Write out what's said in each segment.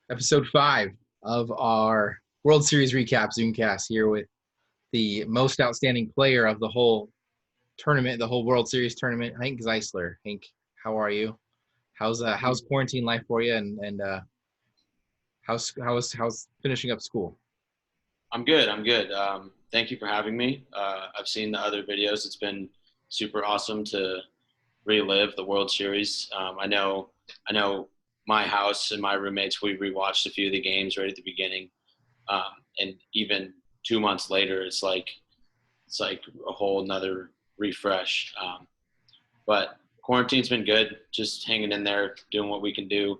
Episode 5 of our World Series recap Zoomcast here with the most outstanding player of the whole tournament, the whole World Series tournament, Hank Zeisler. Hank, how are you? How's quarantine life for you, and how's finishing up school? I'm good. I'm good. Thank you for having me. I've seen the other videos. It's been super awesome to relive the World Series. I know my house and my roommates, we rewatched a few of the games right at the beginning. And even 2 months later, it's like a whole nother refresh. But quarantine's been good, just hanging in there, doing what we can do.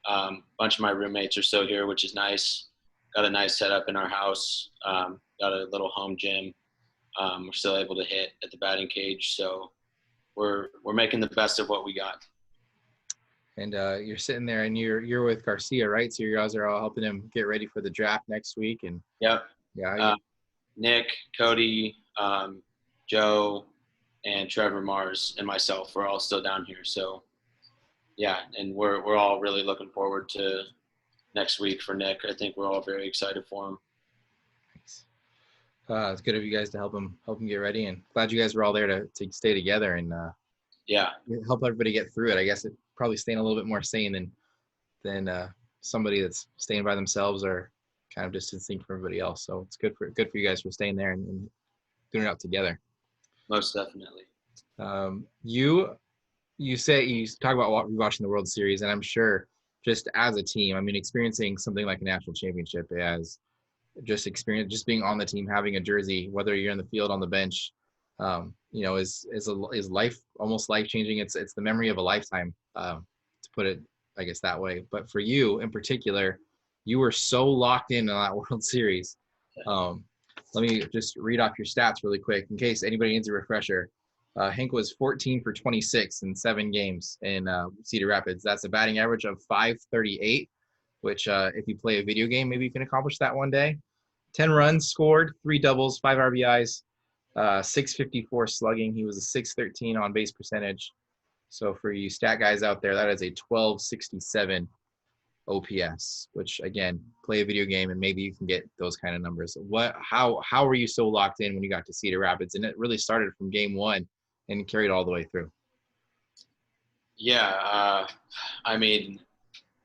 A bunch of my roommates are still here, which is nice. Got a nice setup in our house. Got a little home gym. We're still able to hit at the batting cage, so we're making the best of what we got. And you're sitting there, and you're with Garcia, right? So you guys are all helping him get ready for the draft next week, and Yep. yeah, Nick, Cody, Joe, and Trevor Mars and myself, we're all still down here. So yeah, and we're all really looking forward to next week for Nick. I think we're all very excited for him. it's good of you guys to help him get ready, and glad you guys were all there to stay together and Yeah, help everybody get through it. I guess it probably staying a little bit more sane than somebody that's staying by themselves or kind of distancing from everybody else. So it's good for you guys for staying there and doing it out together. most definitely. You say you talk about rewatching the World Series, and I'm sure just as a team, I mean, experiencing something like a national championship as just being on the team, having a jersey, whether you're in the field on the bench, is life almost life changing. It's the memory of a lifetime, to put it, I guess, that way. But for you in particular, you were so locked in on that World Series. Um, Let me just read off your stats really quick in case anybody needs a refresher. Hank was 14 for 26 in 7 games in Cedar Rapids. That's a batting average of 538, which if you play a video game, maybe you can accomplish that one day. 10 runs scored, 3 doubles, 5 RBIs, 654 slugging. He was a 613 on base percentage. So for you stat guys out there, that is a 1267 OPS, which again, play a video game and maybe you can get those kind of numbers. How were you so locked in when you got to Cedar Rapids? And it really started from game one and carried all the way through. Yeah, I mean,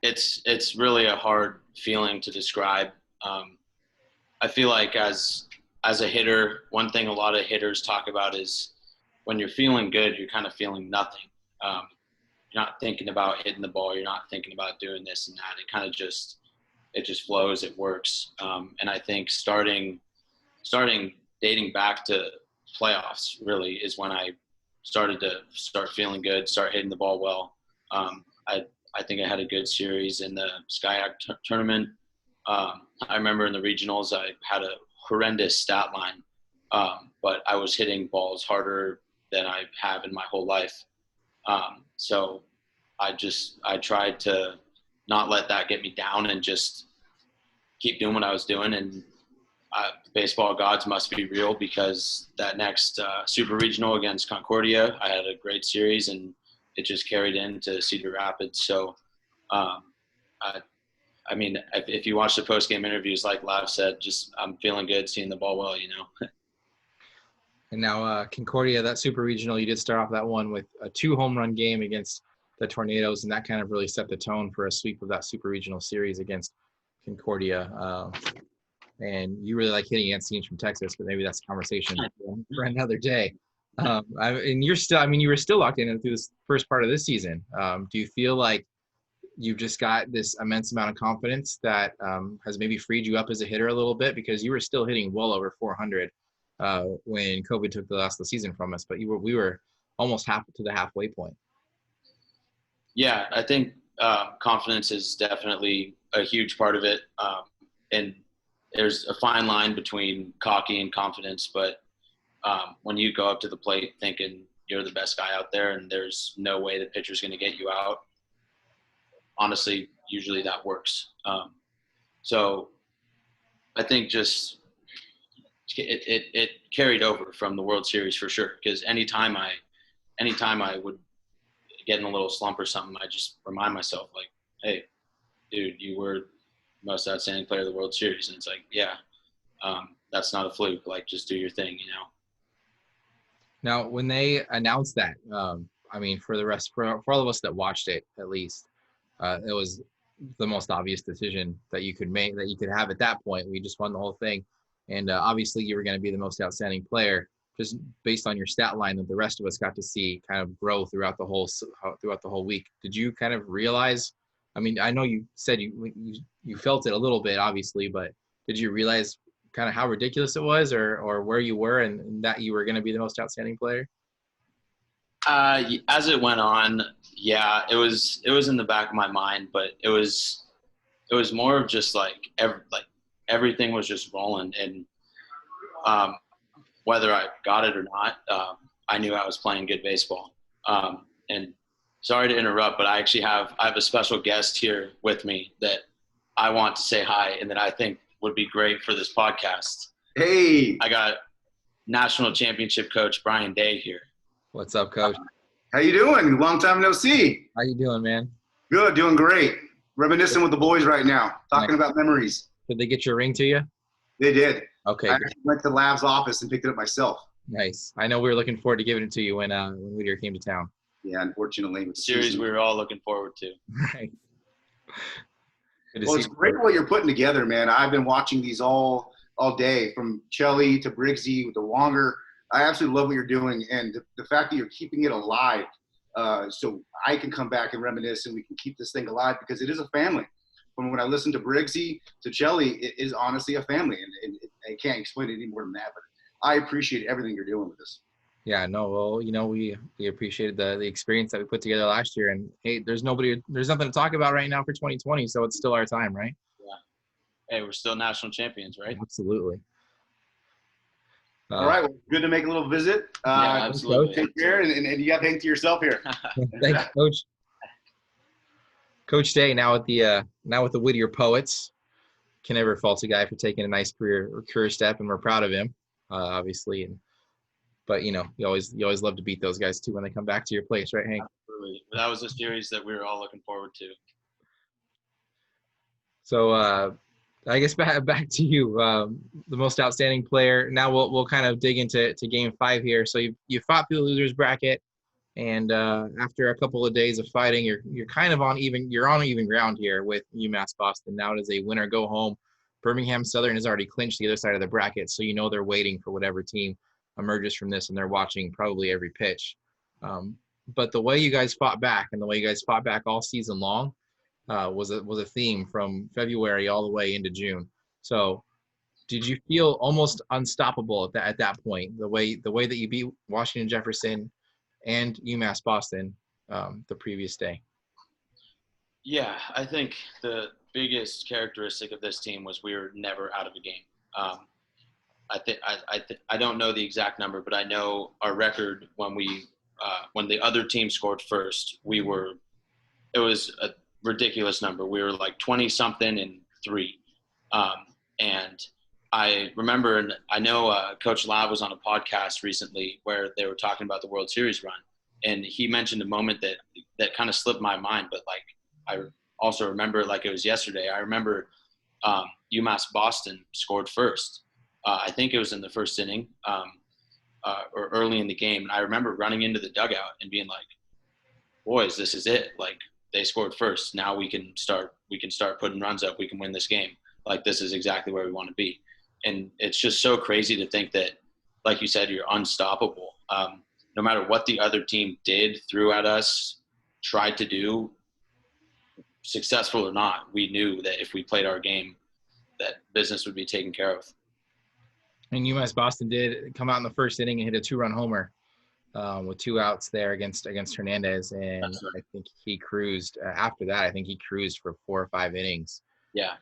it's really a hard feeling to describe. I feel like as a hitter, one thing a lot of hitters talk about is when you're feeling good, you're kind of feeling nothing. You're not thinking about hitting the ball. You're not thinking about doing this and that. It kind of just flows. It works. And I think starting dating back to playoffs really is when I started to start feeling good, start hitting the ball well. I think I had a good series in the Skyac tournament. I remember in the regionals I had a horrendous stat line, but I was hitting balls harder than I have in my whole life. So I tried to not let that get me down and just keep doing what I was doing. And baseball gods must be real because that next super regional against Concordia, I had a great series and it just carried into Cedar Rapids. So, I mean, if you watch the post-game interviews, like Lav said, just I'm feeling good, seeing the ball well, you know. And now Concordia, that super regional, you did start off that one with a 2 home run game against the Tornadoes, and that kind of really set the tone for a sweep of that super regional series against Concordia. And you really like hitting against teams from Texas, but maybe that's a conversation for another day. And you're still, I mean, you were still locked in through this first part of this season. Do you feel like you've just got this immense amount of confidence that has maybe freed you up as a hitter a little bit, because you were still hitting well over 400 when COVID took the last of the season from us, but we were almost half to the halfway point. Yeah, I think confidence is definitely a huge part of it. And there's a fine line between cocky and confidence, but when you go up to the plate thinking you're the best guy out there and there's no way the pitcher's going to get you out, honestly, usually that works. So I think just it carried over from the World Series for sure, because anytime I would get in a little slump or something, I just remind myself, like, hey, dude, you were most outstanding player of the World Series. And it's like, yeah, that's not a fluke. Like, just do your thing, you know? Now, when they announced that, I mean, for all of us that watched it, at least, it was the most obvious decision that you could make, that you could have at that point. We just won the whole thing. And obviously, you were going to be the most outstanding player, just based on your stat line that the rest of us got to see kind of grow throughout the whole week. Did you kind of realize? I mean, I know you said you felt it a little bit, obviously, but did you realize kind of how ridiculous it was, or where you were, and that you were going to be the most outstanding player? As it went on, yeah, it was in the back of my mind, but it was more of just like everything was just rolling, and um, whether I got it or not, I knew I was playing good baseball. And sorry to interrupt, but I have a special guest here with me that I want to say hi, and that I think would be great for this podcast. Hey, I got national championship coach Brian Day here. What's up, Coach? how you doing? Long time no see. How you doing, man? Good, doing great. Reminiscing with the boys right now, talking about memories. Did they get your ring to you? They did. Okay, I good. actually went to Lab's office and picked it up myself. Nice. I know we were looking forward to giving it to you when Whittier came to town. Yeah, unfortunately. With the Series season. we were all looking forward to. Right. Good to Well, see it's you. great what you're putting together, man. I've been watching these all day, from Chelly to Briggsy with the longer. I absolutely love what you're doing, and the fact that you're keeping it alive, so I can come back and reminisce, and we can keep this thing alive, because it is a family. From when I listen to Briggsy to Chelly, it is honestly a family, and I can't explain it any more than that. But I appreciate everything you're doing with this. Yeah, no, well, we appreciated the experience that we put together last year, and hey, there's nothing to talk about right now for 2020, so it's still our time, right? Yeah. Hey, we're still national champions, right? Absolutely. All right, well, good to make a little visit. Yeah, absolutely. Take care, and you got to thank to yourself here. Thanks, Coach. Coach Day, now with the Whittier Poets. Can never fault a guy for taking a nice career step, and we're proud of him, obviously. But you always love to beat those guys too when they come back to your place, right, Hank? Absolutely. That was a series that we were all looking forward to. So I guess back to you, the most outstanding player. Now we'll kind of dig into Game 5 here. So you fought through the losers bracket, and after a couple of days of fighting, you're kind of on even ground here with UMass Boston. Now it is a winner go home. Birmingham Southern has already clinched the other side of the bracket, so they're waiting for whatever team emerges from this, and they're watching probably every pitch. But the way you guys fought back, and the way you guys fought back all season long, was a theme from February all the way into June. So, did you feel almost unstoppable at that point? The way that you beat Washington Jefferson and UMass Boston the previous day. Yeah, I think the biggest characteristic of this team was we were never out of a game. I don't know the exact number, but I know our record when the other team scored first, it was a ridiculous number. We were like 20 something and 3. And I remember, and I know Coach Lab was on a podcast recently where they were talking about the World Series run, and he mentioned a moment that kind of slipped my mind, but like I also remember like it was yesterday. I remember UMass Boston scored first. I think it was in the first inning or early in the game. And I remember running into the dugout and being like, boys, this is it. Like, they scored first. Now we can start putting runs up. We can win this game. Like, this is exactly where we want to be. And it's just so crazy to think that, like you said, you're unstoppable. No matter what the other team did, threw at us, tried to do, successful or not, we knew that if we played our game, that business would be taken care of. And UMass Boston did come out in the first inning and hit a 2-run homer with 2 outs there against Hernandez, and right. I think he cruised after that. I think he cruised for 4 or 5 innings. Yeah.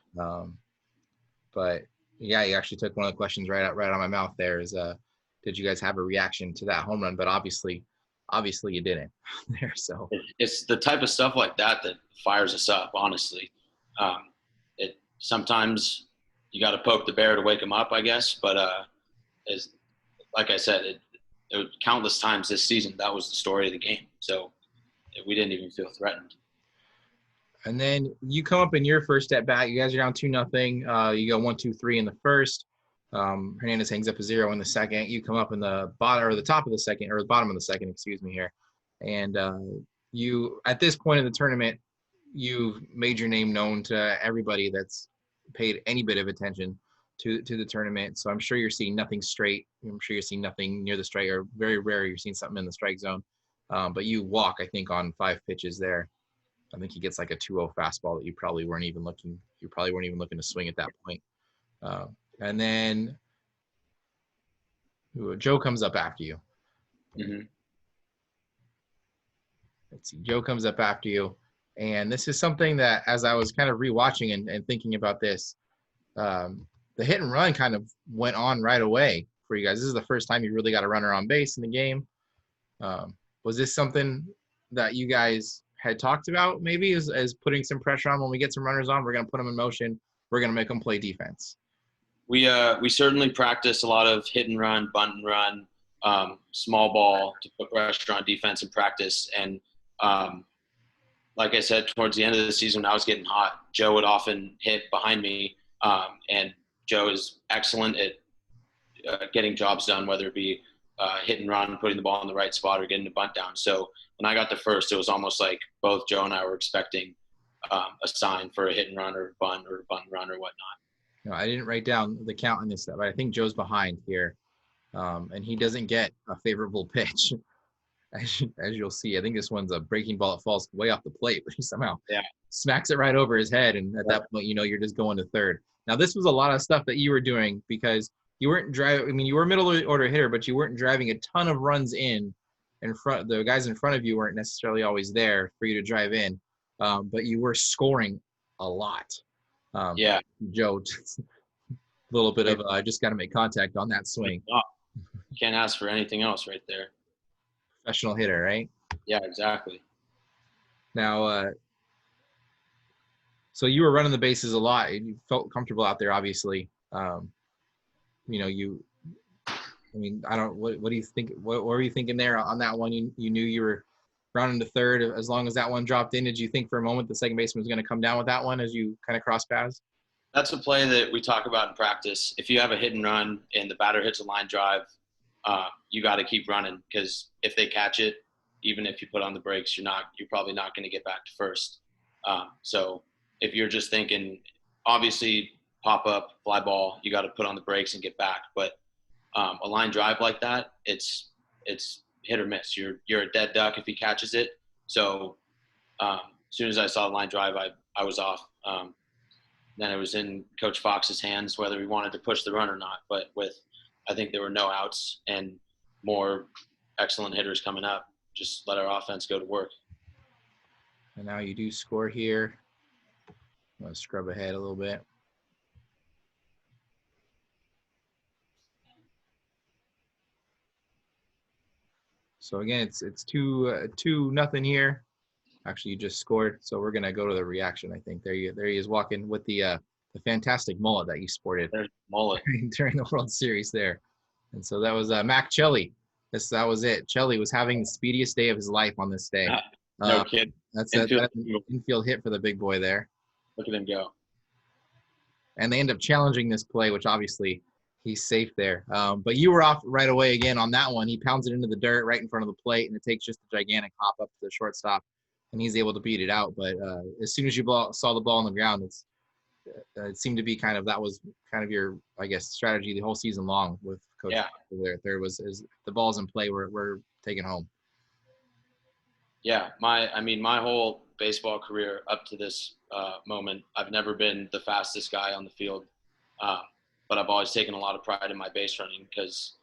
But yeah, you actually took one of the questions right out of my mouth. There is, did you guys have a reaction to that home run? But obviously you didn't there. So it's the type of stuff like that fires us up. Honestly, it sometimes you got to poke the bear to wake him up, I guess. But as like I said, it was countless times this season that was the story of the game. So we didn't even feel threatened. And then you come up in your first at bat. You guys are down 2-0. You go 1-2-3 in the first. Hernandez hangs up a 0 in the second. You come up in the bottom or the top of the second, or the bottom of the second, excuse me here. And you, at this point in the tournament, you've made your name known to everybody that's paid any bit of attention to the tournament. So I'm sure you're seeing nothing straight. I'm sure you're seeing nothing near the strike, or very rare you're seeing something in the strike zone. But you walk, I think, on 5 pitches there. I think he gets like a 2-0 fastball that you probably weren't even looking to swing at that point. And then Joe comes up after you. Mm-hmm. Let's see. Joe comes up after you. And this is something that, as I was kind of rewatching and thinking about this, the hit and run kind of went on right away for you guys. This is the first time you really got a runner on base in the game. Was this something that you guys had talked about maybe as putting some pressure on? When we get some runners on, we're going to put them in motion. We're going to make them play defense. We certainly practice a lot of hit and run, bunt and run, small ball to put pressure on defense in practice. And like I said, towards the end of the season, when I was getting hot, Joe would often hit behind me. And Joe is excellent at getting jobs done, whether it be hit and run, putting the ball in the right spot, or getting the bunt down. So when I got the first, it was almost like both Joe and I were expecting a sign for a hit and run or a bunt and run or whatnot. No, I didn't write down the count on this stuff, but I think Joe's behind here. And he doesn't get a favorable pitch, as you'll see. I think this one's a breaking ball. It falls way off the plate, but he somehow smacks it right over his head. And at that point, you're just going to third. Now, this was a lot of stuff that you were doing because you weren't driving. I mean, you were a middle order hitter, but you weren't driving a ton of runs in front. The guys in front of you weren't necessarily always there for you to drive in, but you were scoring a lot. Joe, a little bit of I just got to make contact on that swing. Can't ask for anything else right there. Professional hitter, right? Yeah, exactly. Now, so you were running the bases a lot. You felt comfortable out there, obviously. I don't. What do you think? What were you thinking there on that one? You knew you were rounding to third. As long as that one dropped in, did you think for a moment the second baseman was going to come down with that one as you kind of cross paths? That's a play that we talk about in practice. If you have a hit and run and the batter hits a line drive, you got to keep running, because if they catch it, even if you put on the brakes, you're probably not going to get back to first. So if you're just thinking, obviously pop up, fly ball, you got to put on the brakes and get back. But a line drive like that, it's hit or miss. You're a dead duck if he catches it. So as soon as I saw the line drive, I was off. Then it was in Coach Fox's hands whether he wanted to push the run or not. But I think there were no outs and more excellent hitters coming up, just let our offense go to work. And now you do score here. I'm going to scrub ahead a little bit. So again, it's 2-0 here. Actually, you just scored, so we're gonna go to the reaction. I think there he is walking with the fantastic mullet that you sported during the World Series there. And so that was Mac Chelly. That was it. Chelly was having the speediest day of his life on this day. No kid. That's an infield hit for the big boy there. Look at him go. And they end up challenging this play, which obviously he's safe there. But you were off right away again on that one. He pounds it into the dirt right in front of the plate, and it takes just a gigantic hop up to the shortstop, and he's able to beat it out. But as soon as you saw the ball on the ground, it seemed to be that was kind of your, I guess, strategy the whole season long with Coach there. Third was the ball's in play, we're taking home. Yeah, my whole baseball career up to this moment, I've never been the fastest guy on the field, but I've always taken a lot of pride in my base running, because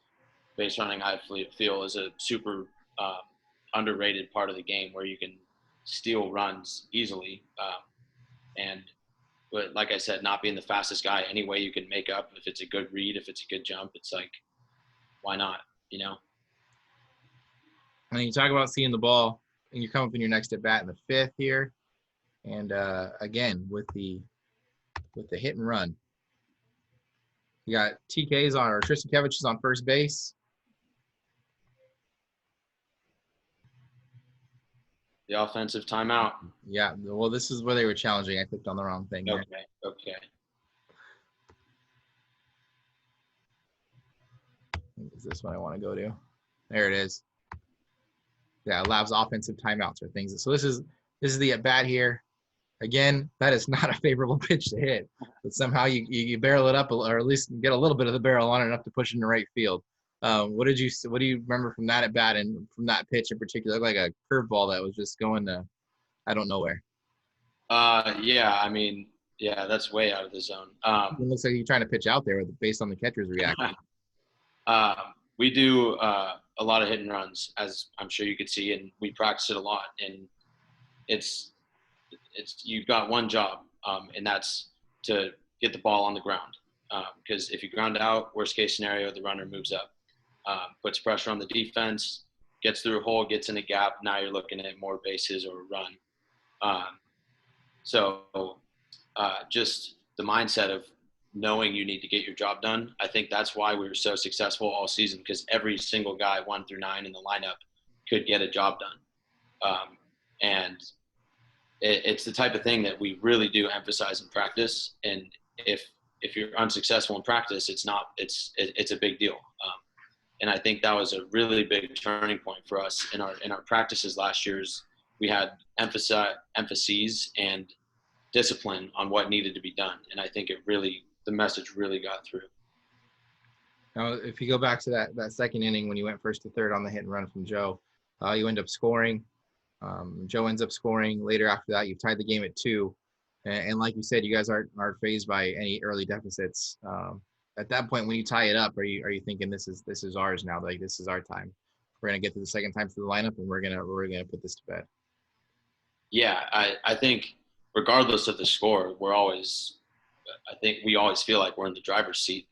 base running I feel is a super underrated part of the game where you can steal runs easily. But like I said, not being the fastest guy, any way you can make up, if it's a good read, if it's a good jump, it's like, why not, And you talk about seeing the ball, and you come up in your next at bat in the fifth here. And again, with the hit and run, you got TK's on, or Tristan Kevich is on first base. The offensive timeout. Yeah. Well, this is where they were challenging. I clicked on the wrong thing here. Okay. Is this what I want to go to? There it is. Yeah, allows offensive timeouts or things. So this is the at bat here. Again, that is not a favorable pitch to hit, but somehow you barrel it up, or at least get a little bit of the barrel on it enough to push it into right field. What do you remember from that at bat and from that pitch in particular? It looked like a curveball that was just going to I don't know where. Yeah, I mean, yeah, that's way out of the zone. It looks like you're trying to pitch out there based on the catcher's reaction. We do a lot of hit and runs, as I'm sure you could see, and we practice it a lot. And it's you've got one job, and that's to get the ball on the ground. Because if you ground out, worst case scenario, the runner moves up, puts pressure on the defense, gets through a hole, gets in a gap. Now you're looking at more bases or a run. So just the mindset of knowing you need to get your job done. I think that's why we were so successful all season, because every single guy 1 through 9 in the lineup could get a job done. And it's the type of thing that we really do emphasize in practice. And if you're unsuccessful in practice, it's a big deal. And I think that was a really big turning point for us in our practices last year's. We had emphases and discipline on what needed to be done. And I think the message really got through. Now, if you go back to that second inning when you went first to third on the hit and run from Joe, you end up scoring. Joe ends up scoring. Later after that, you've tied the game at 2. And like you said, you guys aren't fazed by any early deficits. At that point, when you tie it up, are you thinking this is ours now? Like, this is our time. We're gonna get to the second time through the lineup, and we're gonna put this to bed. Yeah, I think regardless of the score, I think we always feel like we're in the driver's seat.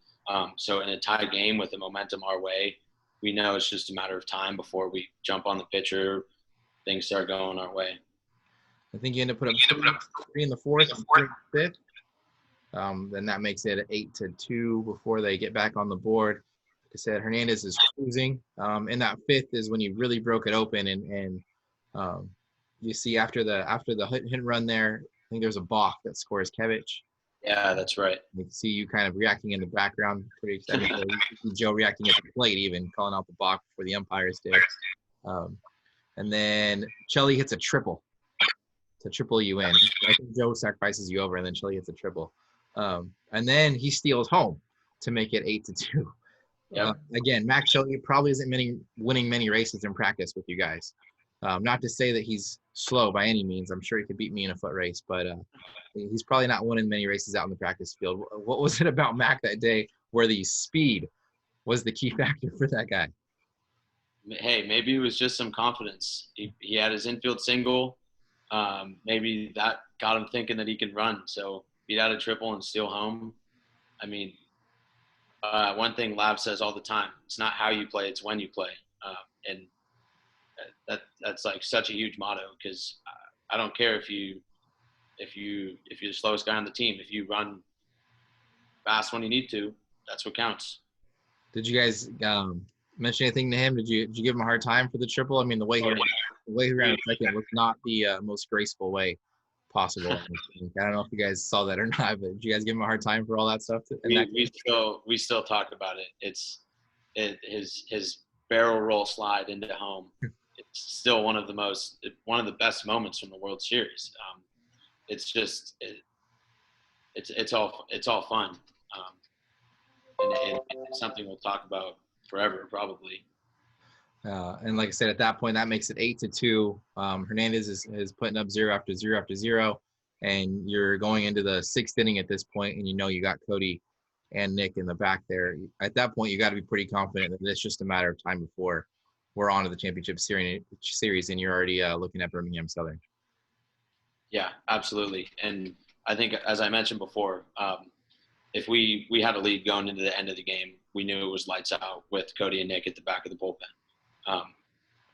So in a tie game with the momentum our way, we know it's just a matter of time before we jump on the pitcher, things start going our way. I think you end up putting up 3 in the 4th and 3 in the 5th. Then that makes it 8-2 before they get back on the board. Like I said, Hernandez is cruising. In that 5th is when you really broke it open, and you see after the hit and run there, I think there's a balk that scores Kevich. Yeah, that's right. You can see you kind of reacting in the background, pretty excited. You see Joe reacting at the plate, even calling out the balk before the umpires did. And then Chelly hits a triple to triple you in. I think Joe sacrifices you over, and then Chelly hits a triple. And then he steals home to make it 8-2. Yep. Again, Mac Chelly probably isn't winning many races in practice with you guys. Not to say that he's slow by any means. I'm sure he could beat me in a foot race, but he's probably not winning many races out in the practice field. What was it about Mac that day where the speed was the key factor for that guy? Hey, maybe it was just some confidence. He had his infield single. Maybe that got him thinking that he can run. So beat out a triple and steal home. I mean, one thing Lav says all the time: it's not how you play, it's when you play. And that's like such a huge motto, because I don't care if you're the slowest guy on the team. If you run fast when you need to, that's what counts. Did you guys mention anything to him? Did you give him a hard time for the triple? I mean, the way he ran a second was not the most graceful way possible. I don't know if you guys saw that or not, but did you guys give him a hard time for all that stuff? We still talk about it. His barrel roll slide into home. It's still one of the best moments from the World Series. It's just it's all fun, and it's something we'll talk about forever probably. And like I said, at that point, that makes it 8-2. Hernandez is putting up 0 after 0 after 0, and you're going into the 6th inning at this point, and you got Cody and Nick in the back there. At that point, you got to be pretty confident that it's just a matter of time before we're on to the championship series, and you're already looking at Birmingham Southern. Yeah, absolutely. And I think, as I mentioned before, if we had a lead going into the end of the game, we knew it was lights out with Cody and Nick at the back of the bullpen.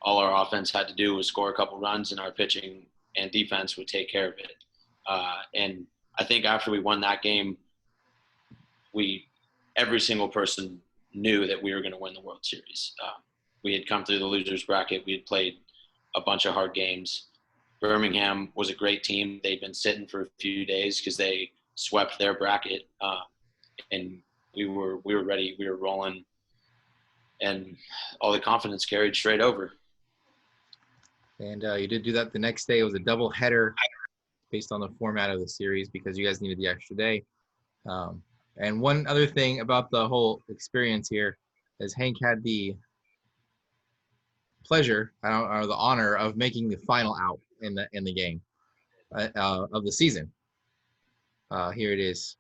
All our offense had to do was score a couple runs, and our pitching and defense would take care of it. And I think after we won that game, every single person knew that we were going to win the World Series. We had come through the losers bracket. We had played a bunch of hard games. Birmingham was a great team. They'd been sitting for a few days because they swept their bracket, and we were ready. We were rolling, and all the confidence carried straight over. And you did do that the next day. It was a double header based on the format of the series because you guys needed the extra day. And one other thing about the whole experience here is Hank had the pleasure or the honor of making the final out in the game of the season. Here it is.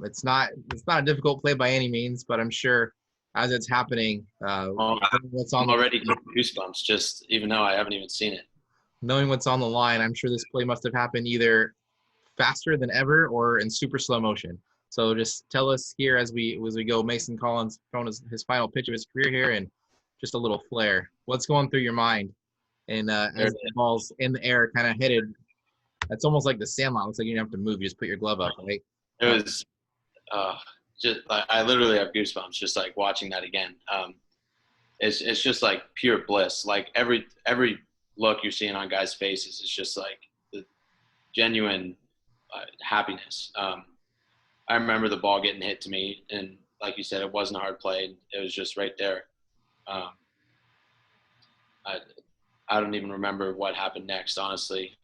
It's not a difficult play by any means, but I'm sure as it's happening, what's on I'm already getting goosebumps just even though I haven't even seen it. Knowing what's on the line, I'm sure this play must have happened either faster than ever or in super slow motion. So just tell us here as we go, Mason Collins throwing his final pitch of his career here and just a little flare. What's going through your mind? And as the ball's in the air, kind of hit it. That's almost like the Sandlot. Looks like you don't have to move. You just put your glove up, right? It was just I literally have goosebumps just like watching that again. It's just like pure bliss. Like every look you're seeing on guys' faces is just like the genuine happiness. I remember the ball getting hit to me, and like you said, it wasn't a hard play. It was just right there. I don't even remember what happened next, honestly.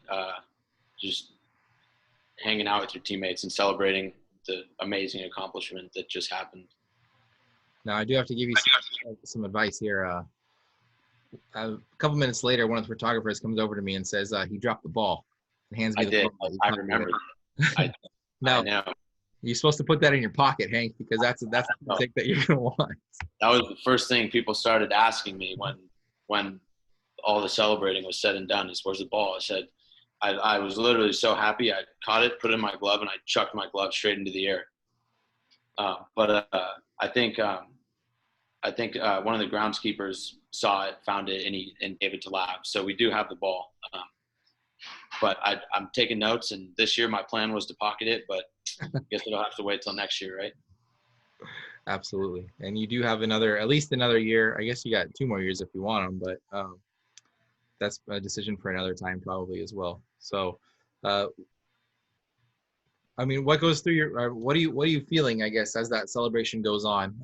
Just hanging out with your teammates and celebrating the amazing accomplishment that just happened. Now, I do have to give you some advice here. A couple minutes later, one of the photographers comes over to me and says he dropped the ball and hands me the ball. I remember. Now, I know. You're supposed to put that in your pocket, Hank, because that's the thing that you're gonna want. That was the first thing people started asking me when all the celebrating was said and done. Is where's the ball? I said, I was literally so happy. I caught it, put it in my glove, and I chucked my glove straight into the air. But I think one of the groundskeepers saw it, found it, and gave it to Lab. So we do have the ball. But I'm taking notes, and this year my plan was to pocket it, but I guess it'll have to wait till next year, right? Absolutely. And you do have at least another year. I guess you got 2 more years if you want them, but that's a decision for another time probably as well. So, I mean, what goes through your, what are you feeling, I guess, as that celebration goes on?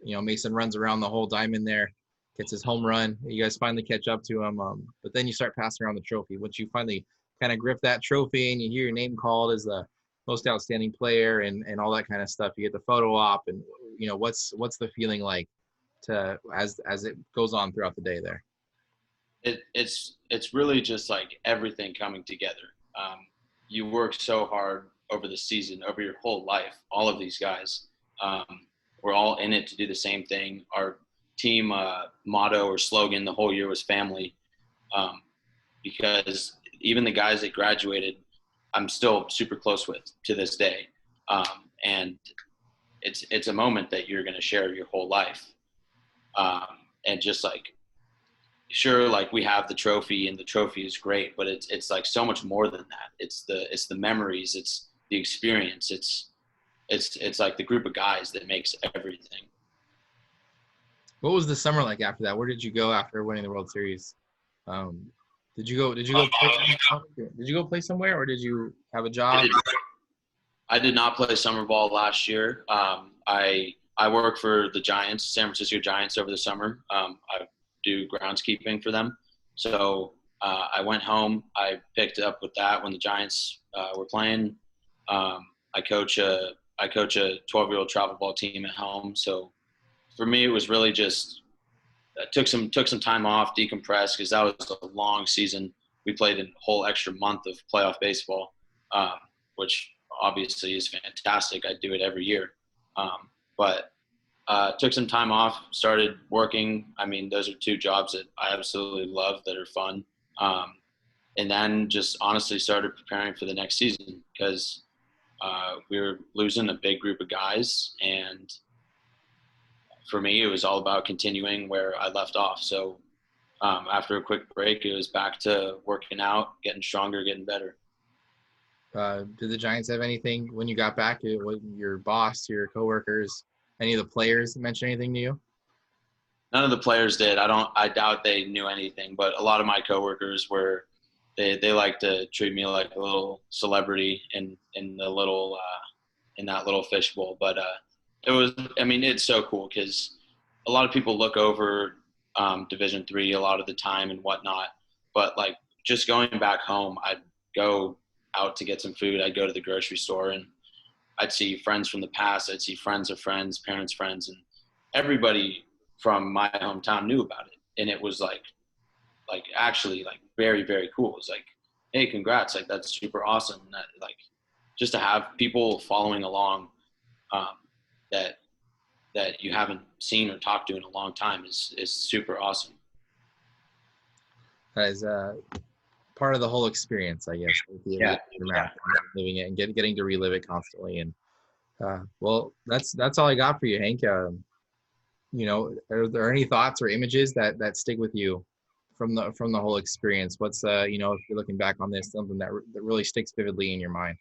Mason runs around the whole diamond there, gets his home run. You guys finally catch up to him, but then you start passing around the trophy. Once you finally kind of grip that trophy and you hear your name called as the most outstanding player and all that kind of stuff, you get the photo op, and what's the feeling like as it goes on throughout the day there? It's really just like everything coming together. You work so hard over the season, over your whole life. All of these guys, we're all in it to do the same thing. Our team motto or slogan the whole year was family, because even the guys that graduated, I'm still super close with to this day. And it's a moment that you're going to share your whole life. And just like, sure, like we have the trophy and the trophy is great, but it's like so much more than that. It's the memories, it's the experience. It's like the group of guys that makes everything. What was the summer like after that? Where did you go after winning the World Series? Did you go play somewhere, or did you have a job? I did not play summer ball last year. I work for the Giants, San Francisco Giants, over the summer. I do groundskeeping for them. So I went home. I picked up with that when the Giants were playing. I coach a 12-year-old travel ball team at home. So for me, it was really just took some time off, decompress, because that was a long season. We played a whole extra month of playoff baseball, which obviously is fantastic. I do it every year. But took some time off, started working. I mean, those are 2 jobs that I absolutely love, that are fun. And then just honestly started preparing for the next season, because we were losing a big group of guys. And for me, it was all about continuing where I left off. So after a quick break, it was back to working out, getting stronger, getting better. Did the Giants have anything when you got back? Your boss, your coworkers, any of the players mention anything to you? None of the players did. I doubt they knew anything, but a lot of my coworkers they like to treat me like a little celebrity in the little in that little fishbowl. But it was, I mean, it's so cool because a lot of people look over Division III a lot of the time and whatnot. But like just going back home, I'd go out to get some food. I'd go to the grocery store and I'd see friends from the past. I'd see friends of friends, parents' friends, and everybody from my hometown knew about it. And it was like actually like very, very cool. It was like, hey, congrats. Like, that's super awesome. And that, like, just to have people following along that you haven't seen or talked to in a long time is super awesome. That is part of the whole experience, I guess. Yeah. Living it and getting to relive it constantly. And well, that's all I got for you, Hank. You know, are there any thoughts or images that stick with you from the whole experience? What's you know, if you're looking back on this, something that really sticks vividly in your mind?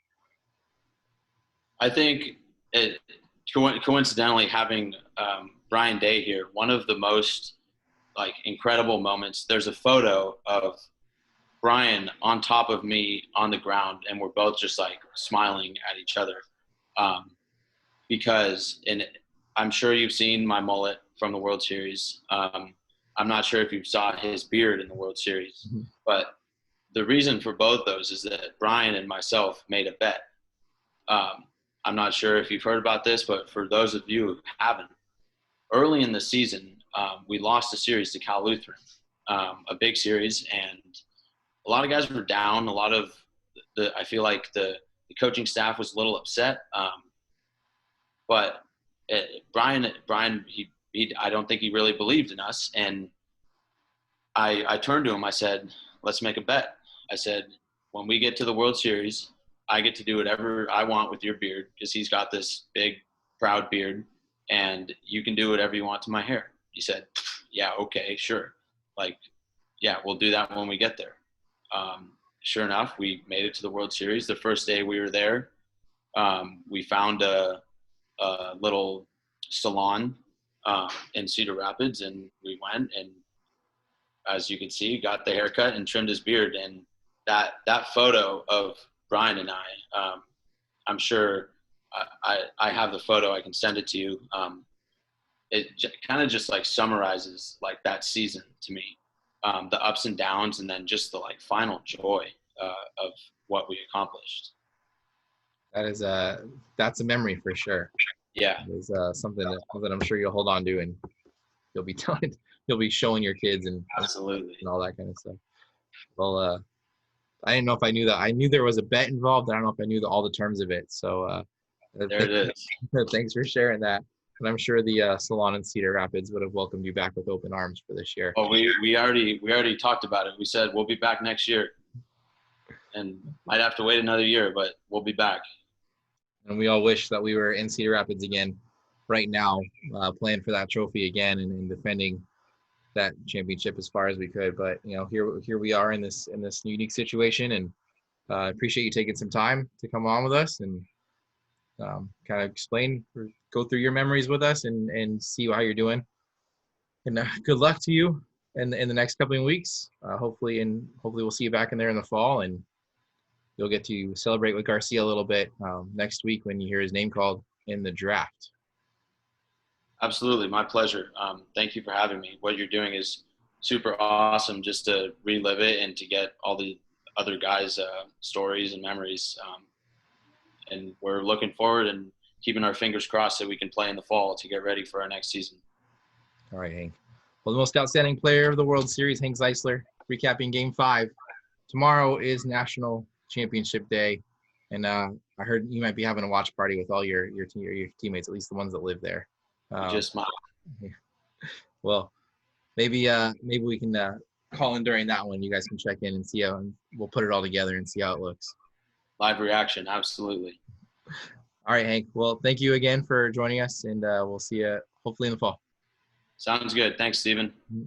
I think it coincidentally having Brian Day here, one of the most like incredible moments. There's a photo of Brian on top of me on the ground, and we're both just like smiling at each other. Because I'm sure you've seen my mullet from the World Series. I'm not sure if you saw his beard in the World Series, but the reason for both those is that Brian and myself made a bet. I'm not sure if you've heard about this, but for those of you who haven't, early in the season, we lost a series to Cal Lutheran, a big series, and a lot of guys were down. A lot of I feel like the coaching staff was a little upset. But Brian, he I don't think he really believed in us. And I turned to him. I said, let's make a bet. I said, when we get to the World Series, I get to do whatever I want with your beard because he's got this big, proud beard, and you can do whatever you want to my hair. He said, yeah, okay, sure. Like, yeah, we'll do that when we get there. Sure enough, we made it to the World Series. The first day we were there, we found a little salon in Cedar Rapids, and we went, and as you can see, got the haircut and trimmed his beard. And that photo of Brian and I, I'm sure I have the photo. I can send it to you. It kind of just like summarizes like that season to me, the ups and downs, and then just the like final joy of what we accomplished. That's a memory for sure. Yeah, It's something that I'm sure you'll hold on to, and you'll be showing your kids and absolutely, and all that kind of stuff. Well, I didn't know if I knew that. I knew there was a bet involved. I don't know if I knew all the terms of it. So there it is. Thanks for sharing that. And I'm sure the salon in Cedar Rapids would have welcomed you back with open arms for this year. Oh, we already talked about it. We said we'll be back next year, and might have to wait another year, but we'll be back. And we all wish that we were in Cedar Rapids again right now, playing for that trophy again and defending that championship as far as we could. But you know, here we are in this unique situation, and I appreciate you taking some time to come on with us and kind of explain or go through your memories with us and see how you're doing. And good luck to you in the next couple of weeks. Hopefully we'll see you back in there in the fall, and you'll get to celebrate with Garcia a little bit next week when you hear his name called in the draft. Absolutely. My pleasure. Thank you for having me. What you're doing is super awesome, just to relive it and to get all the other guys' stories and memories. And we're looking forward and keeping our fingers crossed that we can play in the fall to get ready for our next season. All right, Hank. Well, the most outstanding player of the World Series, Hank Zeisler, recapping Game 5. Tomorrow is National Championship Day, and I heard you might be having a watch party with all your teammates, at least the ones that live there. Just smile. Well, maybe we can call in during that one. You guys can check in and see how, and we'll put it all together and see how it looks. Live reaction, absolutely. All right, Hank. Well, thank you again for joining us, and we'll see you hopefully in the fall. Sounds good. Thanks, Steven. Mm-hmm.